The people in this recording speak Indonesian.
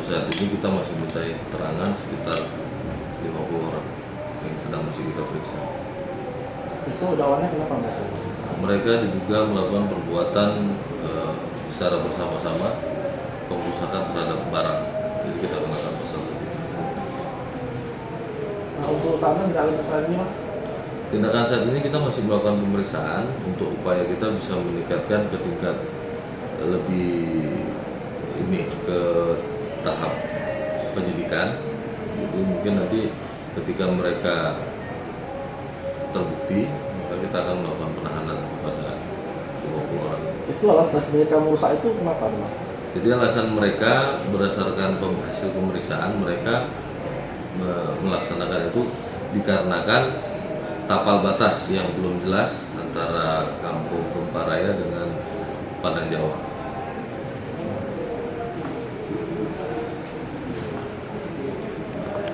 saat ini kita masih minta keterangan sekitar 50 orang yang sedang masih kita periksa. Itu dakwanya kenapa Mas? Mereka diduga melakukan perbuatan secara bersama-sama pengrusakan terhadap barang. Jadi kita kenakan pasal 77. Nah, untuk saat ini ini Mas? Tindakan saat ini kita masih melakukan pemeriksaan untuk upaya kita bisa meningkatkan ke tingkat lebih ke tahap penyidikan. Jadi mungkin nanti ketika mereka terbukti maka kita akan melakukan penahanan kepada 50 orang. Itu alasan mereka merusak itu kenapa Mas? Jadi alasan mereka berdasarkan hasil pemeriksaan mereka melaksanakan itu dikarenakan tapal batas yang belum jelas antara Kampung Kemparaya dengan Padang Jawa.